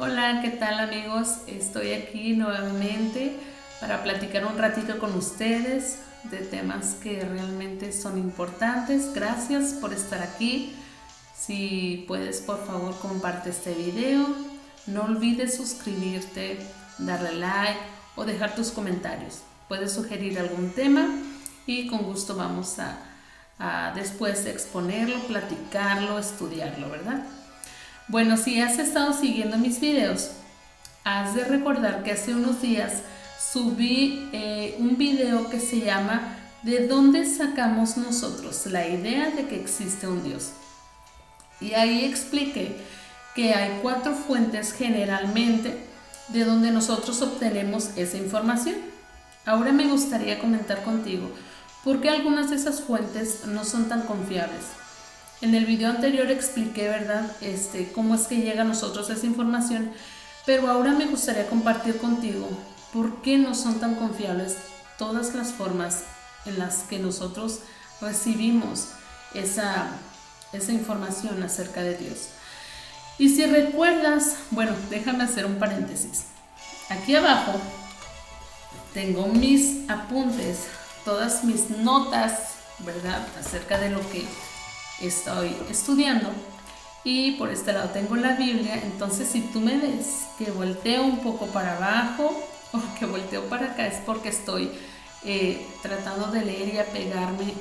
Hola, ¿qué tal amigos? Estoy aquí nuevamente para platicar un ratito con ustedes de temas que realmente son importantes. Gracias por estar aquí. Si puedes, por favor, comparte este video. No olvides suscribirte, darle like o dejar tus comentarios. Puedes sugerir algún tema y con gusto vamos a después exponerlo, platicarlo, estudiarlo, ¿verdad? Bueno, si has estado siguiendo mis videos, has de recordar que hace unos días subí un video que se llama ¿De dónde sacamos nosotros la idea de que existe un Dios? Y ahí expliqué que hay 4 fuentes generalmente de donde nosotros obtenemos esa información. Ahora me gustaría comentar contigo por qué algunas de esas fuentes no son tan confiables. En el video anterior expliqué, ¿verdad? Cómo es que llega a nosotros esa información, pero ahora me gustaría compartir contigo por qué no son tan confiables todas las formas en las que nosotros recibimos esa información acerca de Dios. Y si recuerdas, bueno, déjame hacer un paréntesis. Aquí abajo tengo mis apuntes, todas mis notas, ¿verdad? Acerca de lo que estoy estudiando, y por este lado tengo la Biblia. Entonces si tú me ves que volteo un poco para abajo o que volteo para acá, es porque estoy tratando de leer y apegarme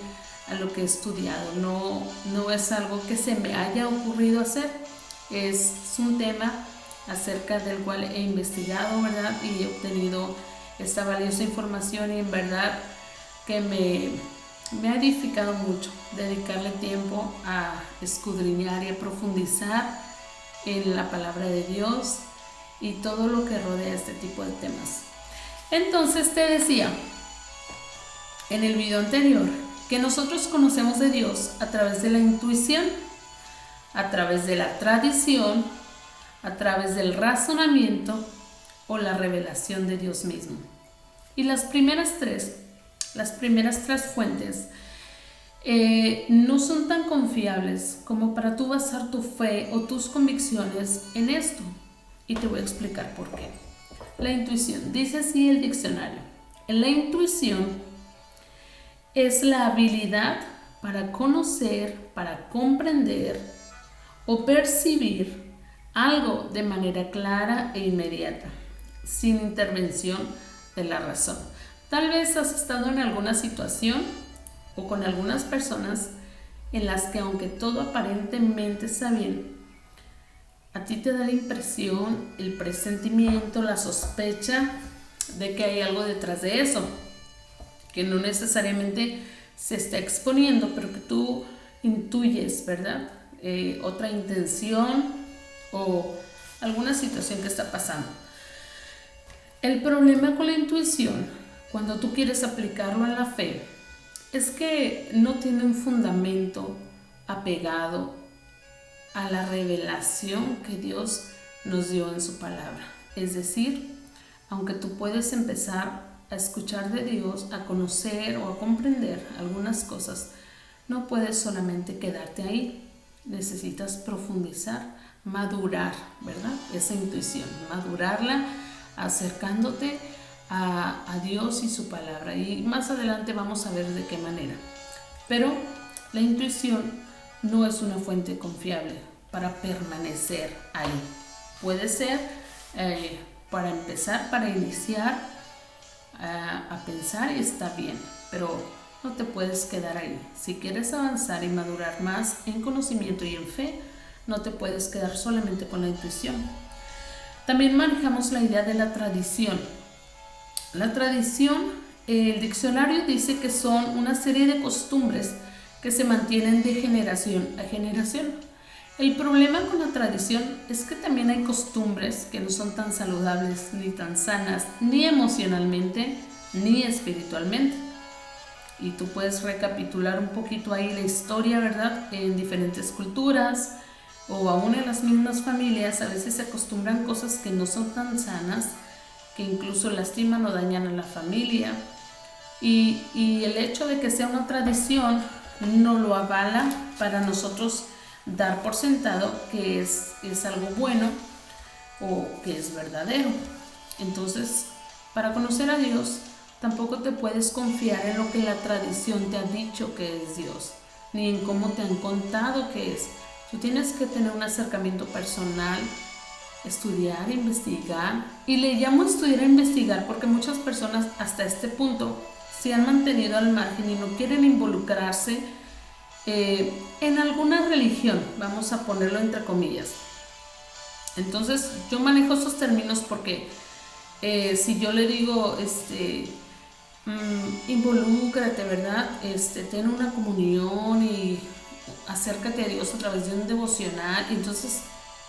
a lo que he estudiado. No es algo que se me haya ocurrido hacer, es un tema acerca del cual he investigado, ¿verdad? Y he obtenido esta valiosa información, y en verdad que me ha edificado mucho dedicarle tiempo a escudriñar y a profundizar en la palabra de Dios y todo lo que rodea este tipo de temas. Entonces te decía en el video anterior que nosotros conocemos de Dios a través de la intuición, a través de la tradición, a través del razonamiento o la revelación de Dios mismo. Y las primeras tres fuentes no son tan confiables como para tú basar tu fe o tus convicciones en esto. Y te voy a explicar por qué. La intuición, dice así el diccionario: la intuición es la habilidad para conocer, para comprender o percibir algo de manera clara e inmediata, sin intervención de la razón. Tal vez has estado en alguna situación o con algunas personas en las que, aunque todo aparentemente está bien, a ti te da la impresión, el presentimiento, la sospecha de que hay algo detrás de eso, que no necesariamente se está exponiendo, pero que tú intuyes, ¿verdad? Otra intención o alguna situación que está pasando. El problema con la intuición, cuando tú quieres aplicarlo a la fe, es que no tiene un fundamento apegado a la revelación que Dios nos dio en su palabra. Es decir, aunque tú puedes empezar a escuchar de Dios, a conocer o a comprender algunas cosas, no puedes solamente quedarte ahí. Necesitas profundizar, madurar, ¿verdad? Esa intuición, madurarla acercándote a Dios y su palabra, y más adelante vamos a ver de qué manera. Pero la intuición no es una fuente confiable para permanecer ahí. Puede ser para empezar, para iniciar a pensar, y está bien, pero no te puedes quedar ahí. Si quieres avanzar y madurar más en conocimiento y en fe, no te puedes quedar solamente con la intuición. También manejamos la idea de la tradición. La tradición, el diccionario dice que son una serie de costumbres que se mantienen de generación a generación. El problema con la tradición es que también hay costumbres que no son tan saludables, ni tan sanas, ni emocionalmente, ni espiritualmente. Y tú puedes recapitular un poquito ahí la historia, ¿verdad? En diferentes culturas o aún en las mismas familias, a veces se acostumbran cosas que no son tan sanas, que incluso lastiman o dañan a la familia, y el hecho de que sea una tradición no lo avala para nosotros dar por sentado que es algo bueno, o que es verdadero. Entonces, para conocer a Dios, tampoco te puedes confiar en lo que la tradición te ha dicho que es Dios, ni en cómo te han contado que es. Tú tienes que tener un acercamiento personal, estudiar, investigar. Y le llamo estudiar e investigar porque muchas personas hasta este punto se han mantenido al margen y no quieren involucrarse en alguna religión, vamos a ponerlo entre comillas. Entonces yo manejo esos términos porque si yo le digo involúcrate, ¿verdad? Ten una comunión y acércate a Dios a través de un devocional. Entonces,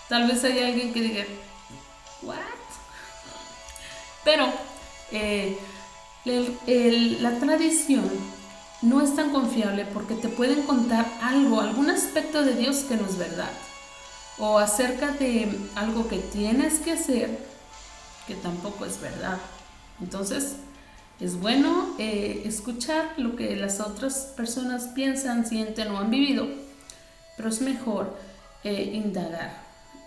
tal vez hay alguien que diga, ¿what? Pero la tradición no es tan confiable porque te pueden contar algo, algún aspecto de Dios que no es verdad. O acerca de algo que tienes que hacer que tampoco es verdad. Entonces, es bueno escuchar lo que las otras personas piensan, sienten o han vivido, pero es mejor indagar,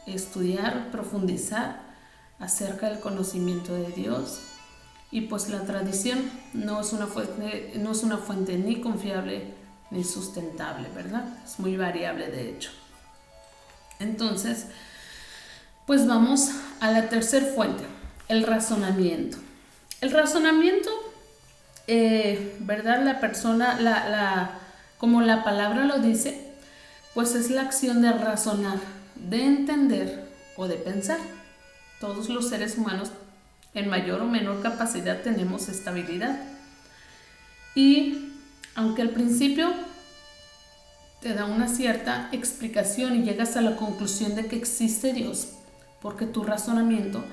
estudiar, profundizar acerca del conocimiento de Dios. Y pues la tradición no es una fuente ni confiable ni sustentable, ¿verdad? Es muy variable de hecho. Entonces, pues vamos a la tercera fuente, el razonamiento. El razonamiento, ¿verdad? La persona, como la palabra lo dice, pues es la acción de razonar, de entender o de pensar. Todos los seres humanos, en mayor o menor capacidad, tenemos esta habilidad. Y aunque al principio te da una cierta explicación y llegas a la conclusión de que existe Dios, porque tu razonamiento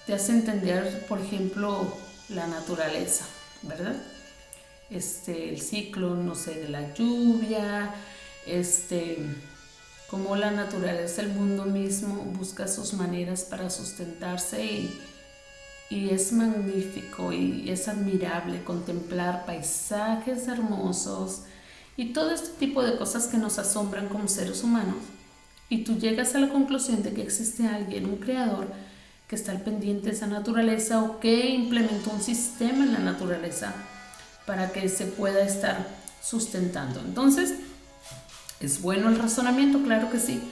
te hace entender, por ejemplo, la naturaleza, ¿verdad? El ciclo, no sé, de la lluvia, cómo la naturaleza, el mundo mismo busca sus maneras para sustentarse y es magnífico y es admirable contemplar paisajes hermosos y todo este tipo de cosas que nos asombran como seres humanos. Y tú llegas a la conclusión de que existe alguien, un creador, que está al pendiente de esa naturaleza o que implementó un sistema en la naturaleza para que se pueda estar sustentando. Entonces, ¿es bueno el razonamiento? Claro que sí.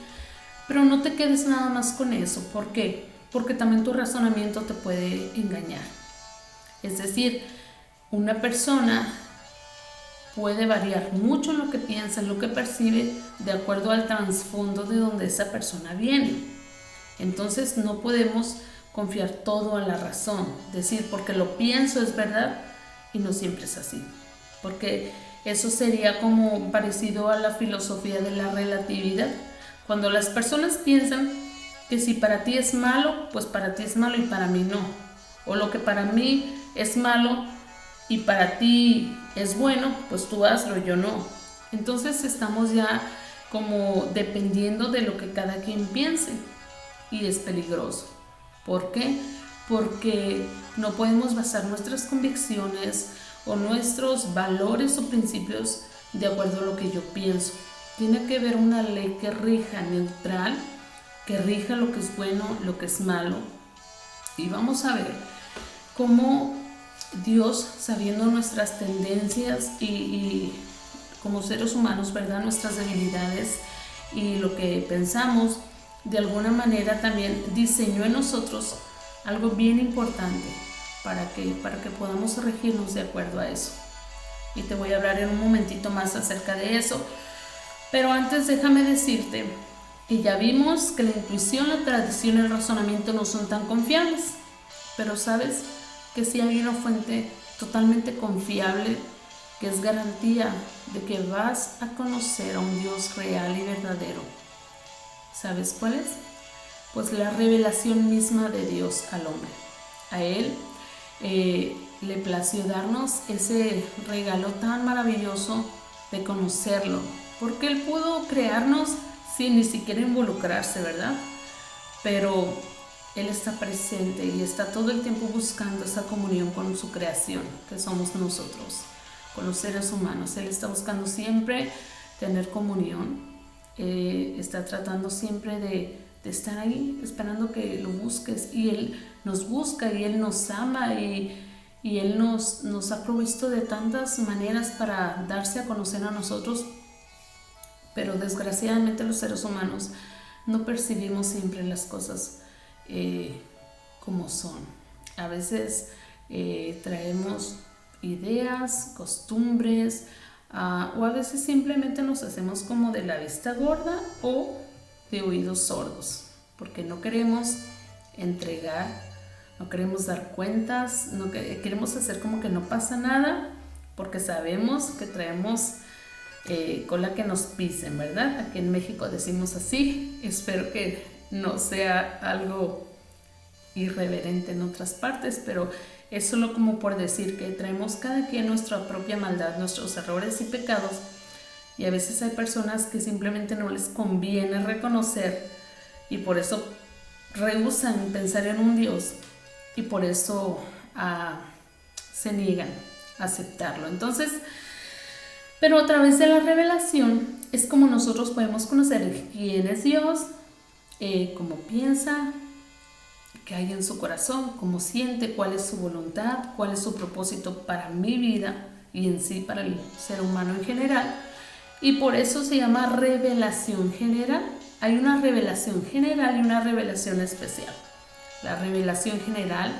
Pero no te quedes nada más con eso. ¿Por qué? Porque también tu razonamiento te puede engañar. Es decir, una persona puede variar mucho en lo que piensa, en lo que percibe, de acuerdo al trasfondo de donde esa persona viene. Entonces no podemos confiar todo a la razón, decir porque lo pienso es verdad y no siempre es así. Porque eso sería como parecido a la filosofía de la relatividad. Cuando las personas piensan que si para ti es malo, pues para ti es malo y para mí no. O lo que para mí es malo y para ti es bueno, pues tú hazlo, yo no. Entonces estamos ya como dependiendo de lo que cada quien piense y es peligroso. ¿Por qué? Porque no podemos basar nuestras convicciones o nuestros valores o principios de acuerdo a lo que yo pienso. Tiene que haber una ley que rija, neutral, que rija lo que es bueno, lo que es malo. Y vamos a ver cómo Dios, sabiendo nuestras tendencias y como seres humanos, ¿verdad? Nuestras debilidades y lo que pensamos, de alguna manera también diseñó en nosotros algo bien importante para que podamos regirnos de acuerdo a eso. Y te voy a hablar en un momentito más acerca de eso. Pero antes déjame decirte que ya vimos que la intuición, la tradición y el razonamiento no son tan confiables. Pero sabes que sí hay una fuente totalmente confiable que es garantía de que vas a conocer a un Dios real y verdadero. ¿Sabes cuál es? Pues la revelación misma de Dios al hombre. A Él le plació darnos ese regalo tan maravilloso de conocerlo, porque Él pudo crearnos sin ni siquiera involucrarse, ¿verdad? Pero Él está presente y está todo el tiempo buscando esa comunión con su creación, que somos nosotros, con los seres humanos. Él está buscando siempre tener comunión, está tratando siempre de estar ahí esperando que lo busques, y Él nos busca y Él nos ama y Él nos ha provisto de tantas maneras para darse a conocer a nosotros, pero desgraciadamente los seres humanos no percibimos siempre las cosas como son. A veces traemos ideas, costumbres, o a veces simplemente nos hacemos como de la vista gorda o de oídos sordos, porque no queremos entregar, no queremos dar cuentas, no queremos hacer como que no pasa nada, porque sabemos que traemos cola que nos pisen, ¿verdad? Aquí en México decimos así. Espero que no sea algo irreverente en otras partes, pero es solo como por decir que traemos cada quien nuestra propia maldad, nuestros errores y pecados, y a veces hay personas que simplemente no les conviene reconocer y por eso rehúsan pensar en un Dios y por eso se niegan a aceptarlo. Entonces, pero a través de la revelación es como nosotros podemos conocer quién es Dios, cómo piensa, qué hay en su corazón, cómo siente, cuál es su voluntad, cuál es su propósito para mi vida y en sí para el ser humano en general. Y por eso se llama revelación general. Hay una revelación general y una revelación especial. La revelación general,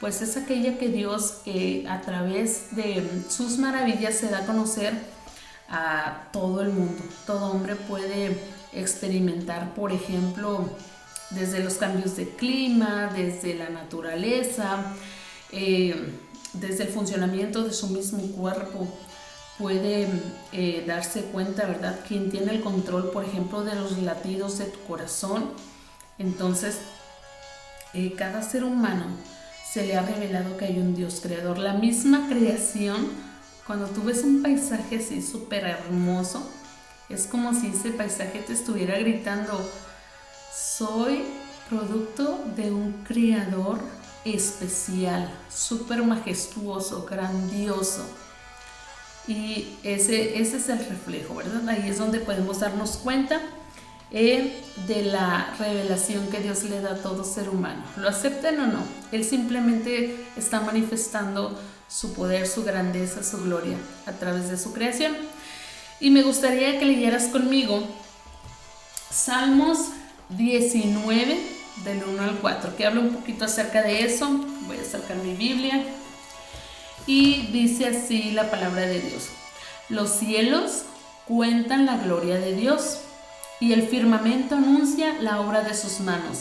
pues es aquella que Dios a través de sus maravillas se da a conocer a todo el mundo. Todo hombre puede experimentar, por ejemplo, desde los cambios de clima, desde la naturaleza, desde el funcionamiento de su mismo cuerpo. Puede darse cuenta, ¿verdad?, quién tiene el control, por ejemplo, de los latidos de tu corazón. Entonces, cada ser humano se le ha revelado que hay un Dios creador. La misma creación, cuando tú ves un paisaje así súper hermoso, es como si ese paisaje te estuviera gritando: soy producto de un creador especial, súper majestuoso, grandioso. Y ese es el reflejo, ¿verdad? Ahí es donde podemos darnos cuenta de la revelación que Dios le da a todo ser humano. ¿Lo acepten o no? Él simplemente está manifestando su poder, su grandeza, su gloria a través de su creación. Y me gustaría que leyeras conmigo Salmos 19 del 1 al 4, que habla un poquito acerca de eso. Voy a sacar mi Biblia. Y dice así la palabra de Dios: los cielos cuentan la gloria de Dios, y el firmamento anuncia la obra de sus manos.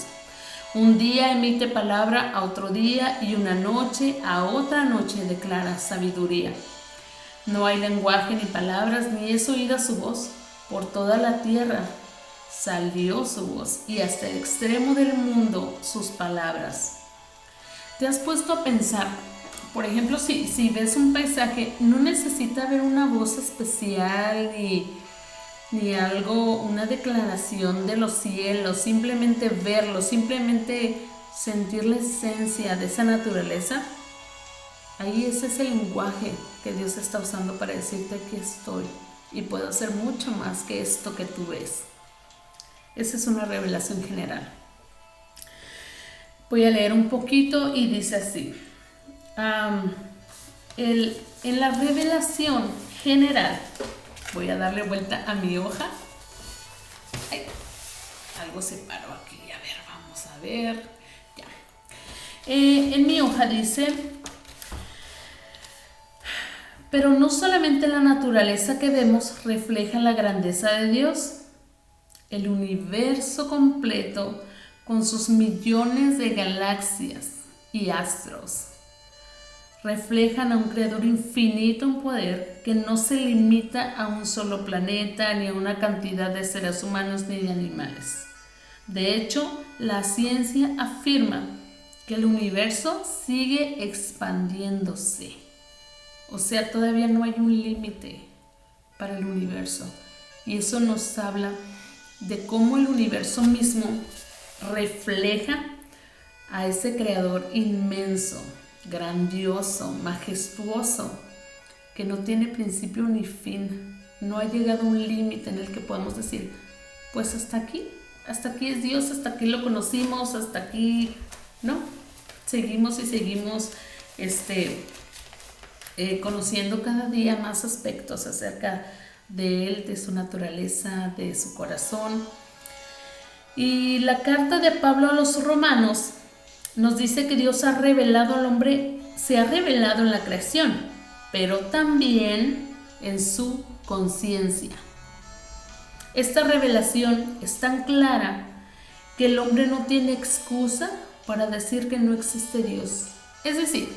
Un día emite palabra a otro día, y una noche a otra noche declara sabiduría. No hay lenguaje ni palabras, ni es oída su voz. Por toda la tierra salió su voz, y hasta el extremo del mundo sus palabras. ¿Te has puesto a pensar? Por ejemplo, si ves un paisaje, no necesita haber una voz especial ni algo, una declaración de los cielos, simplemente verlo, simplemente sentir la esencia de esa naturaleza. Ahí ese es el lenguaje que Dios está usando para decirte: aquí estoy y puedo hacer mucho más que esto que tú ves. Esa es una revelación general. Voy a leer un poquito y dice así: en la revelación general, voy a darle vuelta a mi hoja. Ay, algo se paró aquí, a ver, vamos a ver. Ya. En mi hoja dice: pero no solamente la naturaleza que vemos refleja la grandeza de Dios. El universo completo, con sus millones de galaxias y astros, reflejan a un creador infinito en poder que no se limita a un solo planeta ni a una cantidad de seres humanos ni de animales. De hecho, la ciencia afirma que el universo sigue expandiéndose. O sea, todavía no hay un límite para el universo. Y eso nos habla de cómo el universo mismo refleja a ese creador inmenso, grandioso, majestuoso, que no tiene principio ni fin. No ha llegado a un límite en el que podamos decir: pues hasta aquí hasta aquí es Dios, hasta aquí lo conocimos, hasta aquí, ¿no? Seguimos y seguimos conociendo cada día más aspectos acerca de Él, de su naturaleza, de su corazón. Y la carta de Pablo a los romanos nos dice que Dios ha revelado al hombre, se ha revelado en la creación, pero también en su conciencia. Esta revelación es tan clara que el hombre no tiene excusa para decir que no existe Dios. Es decir,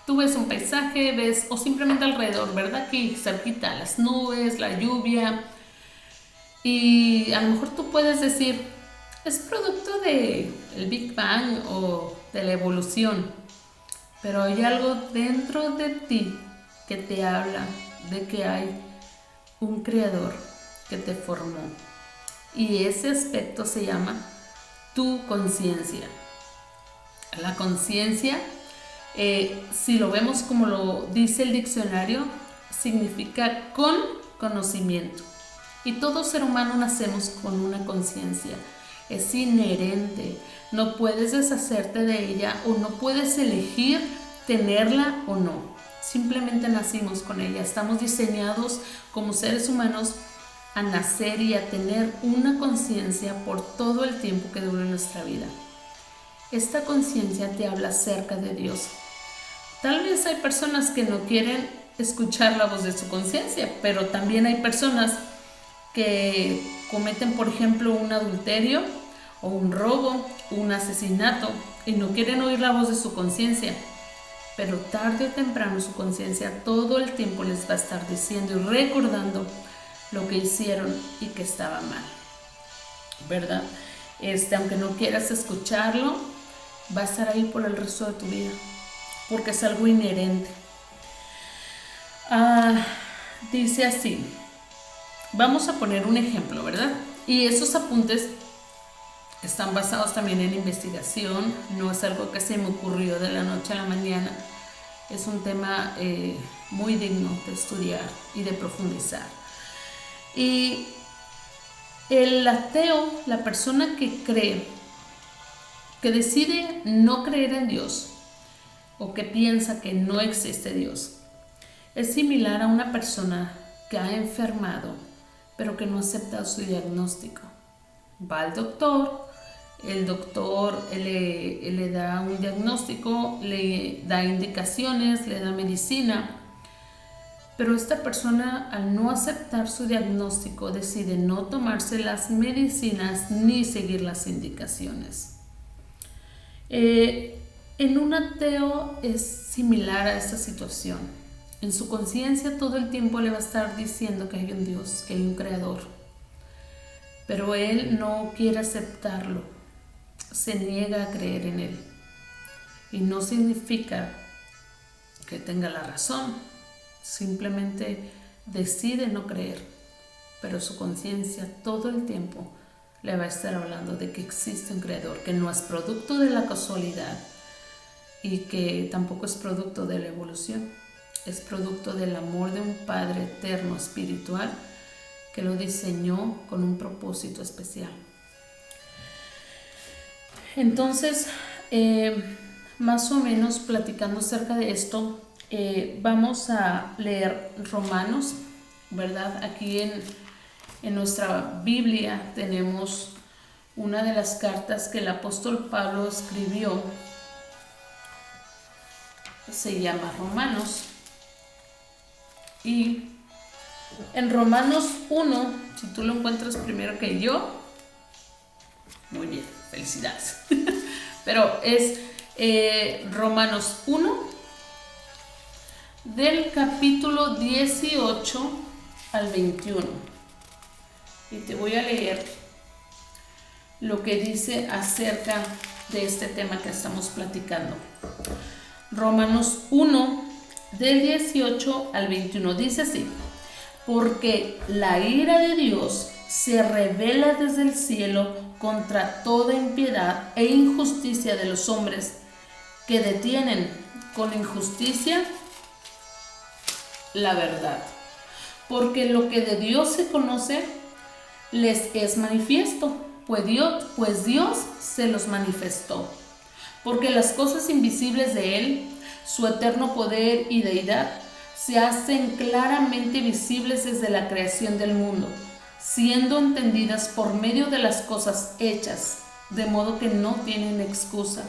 tú ves un paisaje, ves, o simplemente alrededor, ¿verdad? Aquí cerquita, las nubes, la lluvia, y a lo mejor tú puedes decir, es producto del Big Bang o de la evolución, pero hay algo dentro de ti que te habla de que hay un creador que te formó, y ese aspecto se llama tu conciencia. La conciencia, si lo vemos como lo dice el diccionario, significa con conocimiento, y todo ser humano nacemos con una conciencia. Es inherente, no puedes deshacerte de ella o no puedes elegir tenerla o no. Simplemente nacimos con ella. Estamos diseñados como seres humanos a nacer y a tener una conciencia por todo el tiempo que dure nuestra vida. Esta conciencia te habla acerca de Dios. Tal vez hay personas que no quieren escuchar la voz de su conciencia, pero también hay personas que cometen, por ejemplo, un adulterio o un robo, un asesinato, y no quieren oír la voz de su conciencia, pero tarde o temprano su conciencia todo el tiempo les va a estar diciendo y recordando lo que hicieron y que estaba mal, ¿verdad? Aunque no quieras escucharlo, va a estar ahí por el resto de tu vida, porque es algo inherente. Dice así, vamos a poner un ejemplo, ¿verdad? Y esos apuntes están basados también en investigación, no es algo que se me ocurrió de la noche a la mañana, es un tema muy digno de estudiar y de profundizar. Y el ateo, la persona que cree, que decide no creer en Dios o que piensa que no existe Dios, es similar a una persona que ha enfermado pero que no acepta su diagnóstico. Va al doctor, el doctor le da un diagnóstico, le da indicaciones, le da medicina, pero esta persona, al no aceptar su diagnóstico, decide no tomarse las medicinas ni seguir las indicaciones. En un ateo es similar a esta situación. En su conciencia todo el tiempo le va a estar diciendo que hay un Dios, que hay un creador, pero él no quiere aceptarlo, se niega a creer en él, y no significa que tenga la razón, simplemente decide no creer, pero su conciencia todo el tiempo le va a estar hablando de que existe un creador, que no es producto de la casualidad y que tampoco es producto de la evolución. Es producto del amor de un Padre eterno, espiritual, que lo diseñó con un propósito especial. Entonces, más o menos platicando acerca de esto, vamos a leer Romanos, ¿verdad? Aquí en nuestra Biblia tenemos una de las cartas que el apóstol Pablo escribió, se llama Romanos. Y en Romanos 1, si tú lo encuentras primero que yo, muy bien, felicidades. Pero es Romanos 1, del capítulo 18 al 21. Y te voy a leer lo que dice acerca de este tema que estamos platicando. Romanos 1, del 18 al 21, dice así: porque la ira de Dios se revela desde el cielo contra toda impiedad e injusticia de los hombres que detienen con injusticia la verdad. Porque lo que de Dios se conoce les es manifiesto, pues Dios se los manifestó. Porque las cosas invisibles de Él, su eterno poder y deidad, se hacen claramente visibles desde la creación del mundo, siendo entendidas por medio de las cosas hechas, de modo que no tienen excusa,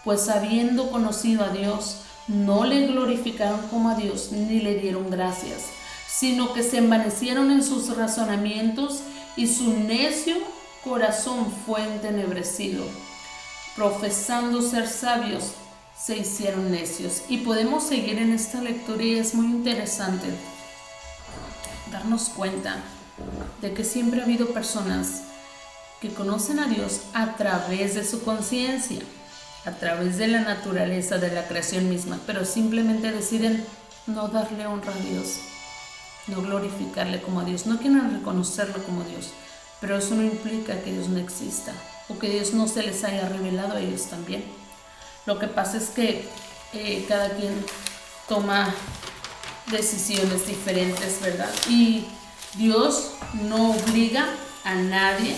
pues habiendo conocido a Dios, no le glorificaron como a Dios ni le dieron gracias, sino que se envanecieron en sus razonamientos y su necio corazón fue entenebrecido. Profesando ser sabios, se hicieron necios. Y podemos seguir en esta lectura y es muy interesante darnos cuenta de que siempre ha habido personas que conocen a Dios a través de su conciencia, a través de la naturaleza de la creación misma, pero simplemente deciden no darle honra a Dios, no glorificarle como a Dios, no quieren reconocerlo como Dios, pero eso no implica que Dios no exista o que Dios no se les haya revelado a ellos también. Lo que pasa es que cada quien toma decisiones diferentes, ¿verdad? Y Dios no obliga a nadie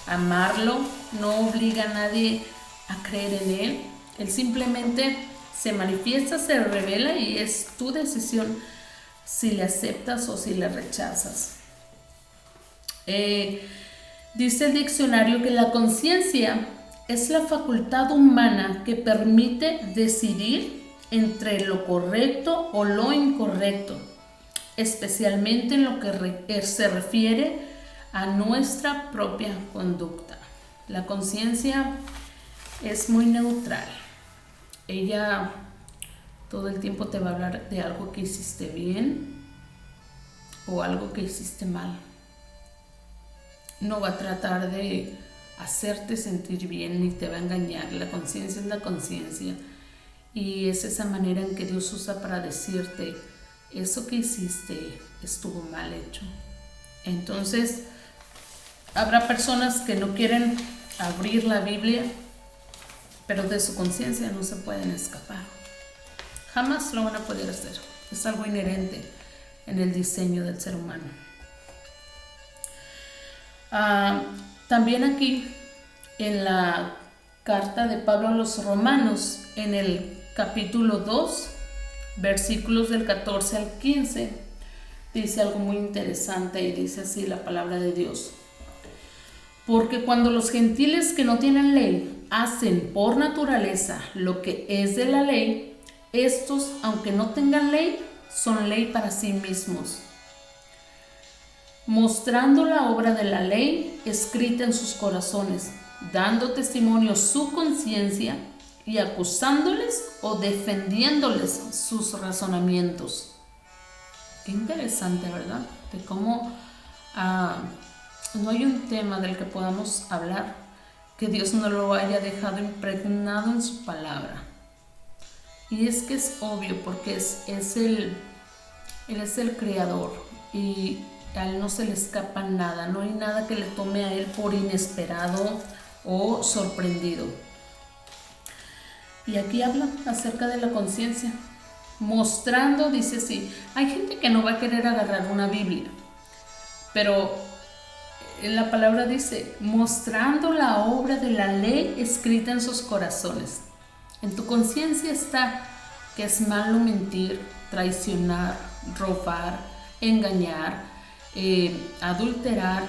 a amarlo, no obliga a nadie a creer en Él. Él simplemente se manifiesta, se revela y es tu decisión si le aceptas o si le rechazas. Dice el diccionario que la conciencia es la facultad humana que permite decidir entre lo correcto o lo incorrecto, especialmente en lo que se refiere a nuestra propia conducta. La conciencia es muy neutral. Ella todo el tiempo te va a hablar de algo que hiciste bien o algo que hiciste mal. No va a tratar de hacerte sentir bien ni te va a engañar. La conciencia es la conciencia y es esa manera en que Dios usa para decirte eso que hiciste estuvo mal hecho. Entonces habrá personas que no quieren abrir la Biblia, pero de su conciencia no se pueden escapar. Jamás lo van a poder hacer. Es algo inherente en el diseño del ser humano. También aquí en la carta de Pablo a los Romanos, en el capítulo 2, versículos del 14 al 15, dice algo muy interesante y dice así la palabra de Dios. Porque cuando los gentiles que no tienen ley hacen por naturaleza lo que es de la ley, estos, aunque no tengan ley, son ley para sí mismos, mostrando la obra de la ley escrita en sus corazones, dando testimonio su conciencia y acusándoles o defendiéndoles sus razonamientos. Qué interesante, ¿verdad? De cómo no hay un tema del que podamos hablar que Dios no lo haya dejado impregnado en su palabra. Y es que es obvio porque Él es el creador y a Él no se le escapa nada, no hay nada que le tome a Él por inesperado o sorprendido. Y aquí habla acerca de la conciencia, mostrando, dice así, hay gente que no va a querer agarrar una Biblia, pero en la palabra dice, mostrando la obra de la ley escrita en sus corazones. En tu conciencia está que es malo mentir, traicionar, robar, engañar, adulterar.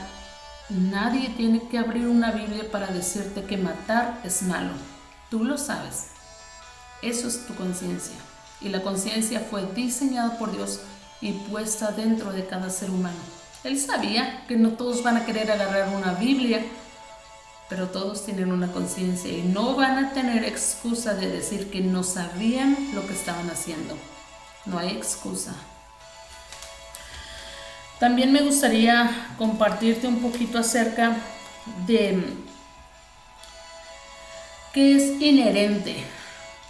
Nadie tiene que abrir una Biblia para decirte que matar es malo. Tú lo sabes. Eso es tu conciencia. Y la conciencia fue diseñada por Dios y puesta dentro de cada ser humano. Él sabía que no todos van a querer agarrar una Biblia, pero todos tienen una conciencia y no van a tener excusa de decir que no sabían lo que estaban haciendo. No hay excusa. También me gustaría compartirte un poquito acerca de qué es inherente.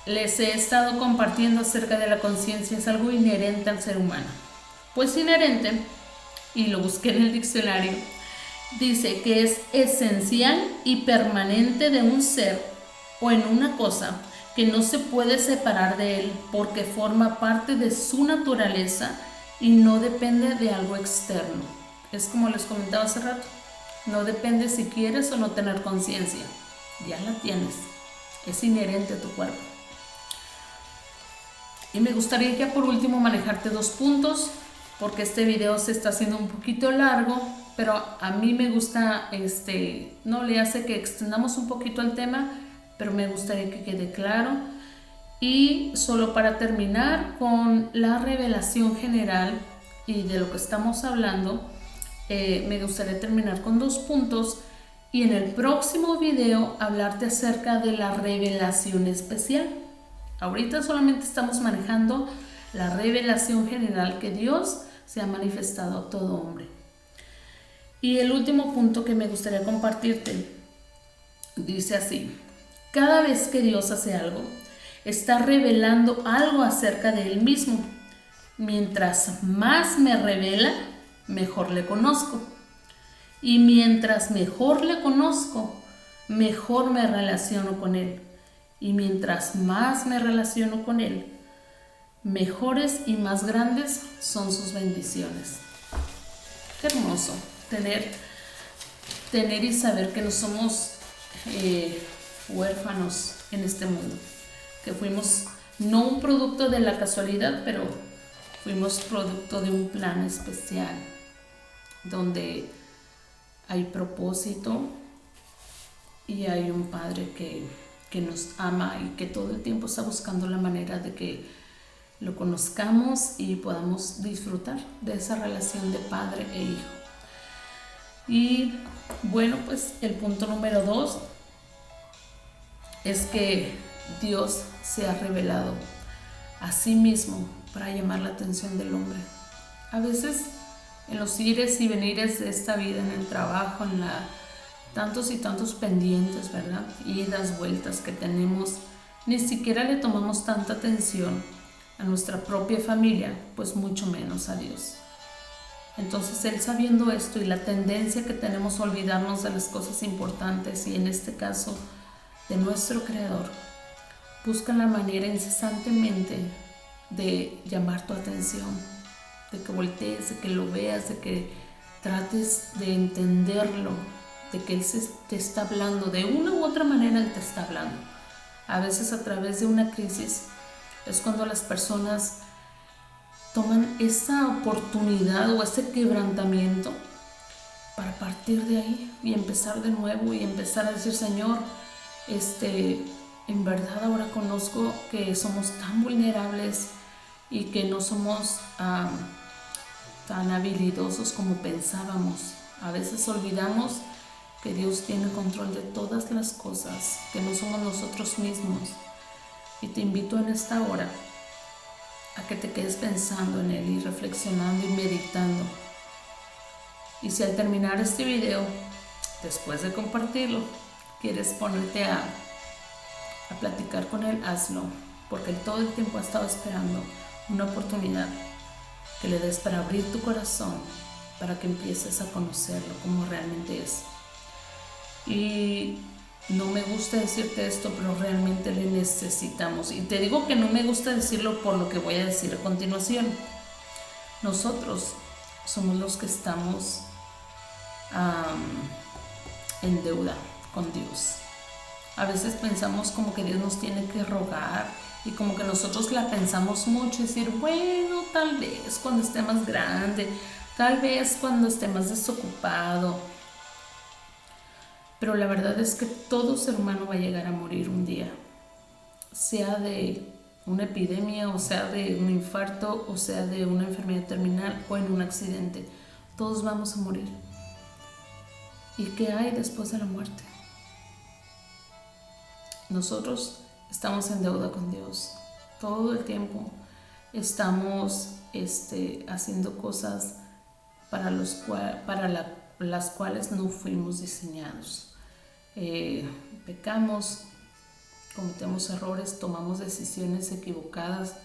Les he estado compartiendo acerca de la conciencia, es algo inherente al ser humano. Pues inherente, y lo busqué en el diccionario, dice que es esencial y permanente de un ser o en una cosa que no se puede separar de él porque forma parte de su naturaleza y no depende de algo externo. Es como les comentaba hace rato, No depende si quieres o no tener conciencia. Ya la tienes. Es inherente a tu cuerpo. Y me gustaría ya por último manejarte 2 puntos, porque este video se está haciendo un poquito largo, pero a mí me gusta, no le hace que extendamos un poquito el tema, pero me gustaría que quede claro. Y solo para terminar con la revelación general y de lo que estamos hablando, me gustaría terminar con 2 puntos y en el próximo video hablarte acerca de la revelación especial. Ahorita solamente estamos manejando la revelación general que Dios se ha manifestado a todo hombre. Y el último punto que me gustaría compartirte dice así: cada vez que Dios hace algo, está revelando algo acerca de Él mismo. Mientras más me revela, mejor le conozco. Y mientras mejor le conozco, mejor me relaciono con Él. Y mientras más me relaciono con Él, mejores y más grandes son sus bendiciones. Qué hermoso tener y saber que no somos huérfanos en este mundo. Que fuimos no un producto de la casualidad, pero fuimos producto de un plan especial, donde hay propósito y hay un Padre que nos ama y que todo el tiempo está buscando la manera de que lo conozcamos y podamos disfrutar de esa relación de padre e hijo. Y bueno, pues el punto número 2 es que Dios se ha revelado a sí mismo para llamar la atención del hombre. A veces en los ires y venires de esta vida, en el trabajo, en tantos y tantos pendientes, ¿verdad? Idas, vueltas que tenemos, ni siquiera le tomamos tanta atención a nuestra propia familia, pues mucho menos a Dios. Entonces Él, sabiendo esto y la tendencia que tenemos a olvidarnos de las cosas importantes, y en este caso de nuestro Creador, busca la manera incesantemente de llamar tu atención, de que voltees, de que lo veas, de que trates de entenderlo, de que Él te está hablando, de una u otra manera Él te está hablando. A veces a través de una crisis es cuando las personas toman esa oportunidad o ese quebrantamiento para partir de ahí y empezar de nuevo y empezar a decir: Señor, en verdad ahora conozco que somos tan vulnerables y que no somos tan habilidosos como pensábamos. A veces olvidamos que Dios tiene control de todas las cosas, que no somos nosotros mismos. Y te invito en esta hora a que te quedes pensando en Él y reflexionando y meditando. Y si al terminar este video, después de compartirlo, quieres ponerte a platicar con Él, hazlo, porque Él todo el tiempo ha estado esperando una oportunidad que le des para abrir tu corazón, para que empieces a conocerlo como realmente es. Y no me gusta decirte esto, pero realmente le necesitamos. Y te digo que no me gusta decirlo por lo que voy a decir a continuación. Nosotros somos los que estamos en deuda con Dios. A veces pensamos como que Dios nos tiene que rogar y como que nosotros la pensamos mucho y decir: bueno, tal vez cuando esté más grande, tal vez cuando esté más desocupado. Pero la verdad es que todo ser humano va a llegar a morir un día, sea de una epidemia, o sea de un infarto, o sea de una enfermedad terminal, o en un accidente. Todos vamos a morir. ¿Y qué hay después de la muerte? Nosotros estamos en deuda con Dios. Todo el tiempo estamos haciendo cosas para las cuales no fuimos diseñados. Pecamos, cometemos errores, tomamos decisiones equivocadas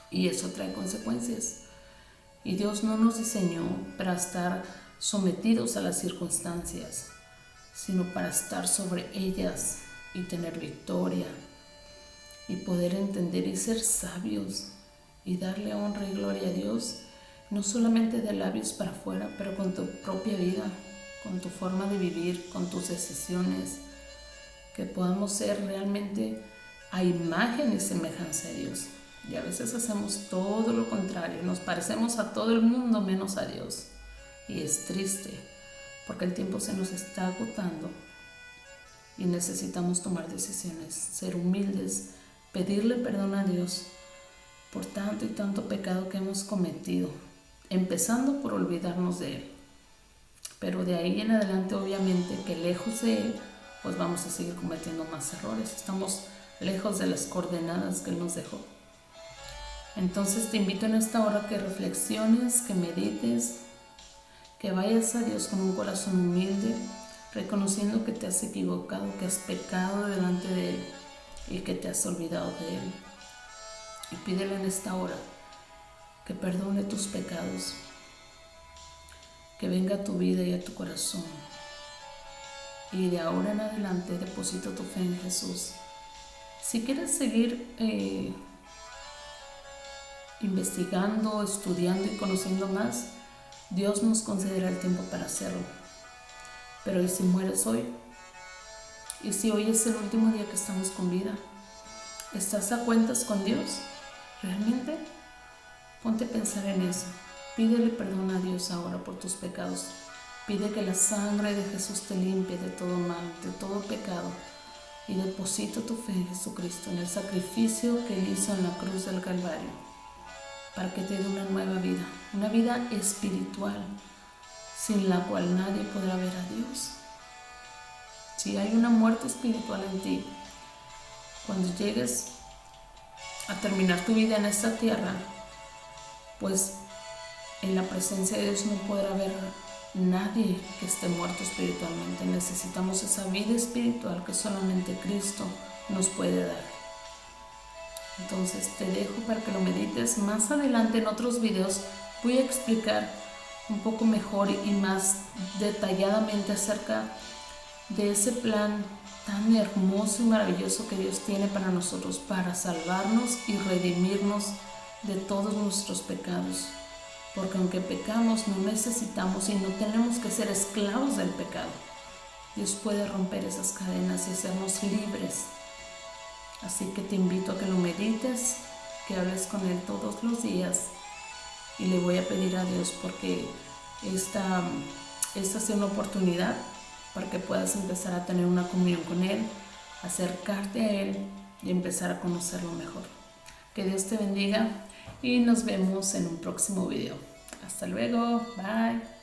y eso trae consecuencias. Y Dios no nos diseñó para estar sometidos a las circunstancias, sino para estar sobre ellas y tener victoria y poder entender y ser sabios y darle honra y gloria a Dios, no solamente de labios para afuera, pero con tu propia vida. con tu forma de vivir, con tus decisiones, que podamos ser realmente a imagen y semejanza de Dios. Y a veces hacemos todo lo contrario, nos parecemos a todo el mundo menos a Dios. Y es triste, porque el tiempo se nos está agotando y necesitamos tomar decisiones, ser humildes, pedirle perdón a Dios por tanto y tanto pecado que hemos cometido, empezando por olvidarnos de Él. Pero de ahí en adelante, obviamente, que lejos de Él, pues vamos a seguir cometiendo más errores. Estamos lejos de las coordenadas que Él nos dejó. Entonces te invito en esta hora que reflexiones, que medites, que vayas a Dios con un corazón humilde, reconociendo que te has equivocado, que has pecado delante de Él y que te has olvidado de Él. Y pídele en esta hora que perdone tus pecados, que venga a tu vida y a tu corazón. Y de ahora en adelante deposita tu fe en Jesús. Si quieres seguir investigando, estudiando y conociendo más, Dios nos concederá el tiempo para hacerlo. Pero ¿y si mueres hoy? ¿Y si hoy es el último día que estamos con vida? ¿Estás a cuentas con Dios? ¿Realmente? Ponte a pensar en eso. Pídele perdón a Dios ahora por tus pecados. Pide que la sangre de Jesús te limpie de todo mal, de todo pecado. Y deposita tu fe en Jesucristo, en el sacrificio que Él hizo en la cruz del Calvario, para que te dé una vida espiritual, sin la cual nadie podrá ver a Dios. Si hay una muerte espiritual en ti, cuando llegues a terminar tu vida en esta tierra, pues en la presencia de Dios no podrá haber nadie que esté muerto espiritualmente. Necesitamos esa vida espiritual que solamente Cristo nos puede dar. Entonces te dejo para que lo medites. Más adelante en otros videos voy a explicar un poco mejor y más detalladamente acerca de ese plan tan hermoso y maravilloso que Dios tiene para nosotros, para salvarnos y redimirnos de todos nuestros pecados. Porque aunque pecamos, no necesitamos y no tenemos que ser esclavos del pecado. Dios puede romper esas cadenas y hacernos libres. Así que te invito a que lo medites, que hables con Él todos los días. Y le voy a pedir a Dios porque esta sea una oportunidad para que puedas empezar a tener una comunión con Él, acercarte a Él y empezar a conocerlo mejor. Que Dios te bendiga y nos vemos en un próximo video. Hasta luego, bye.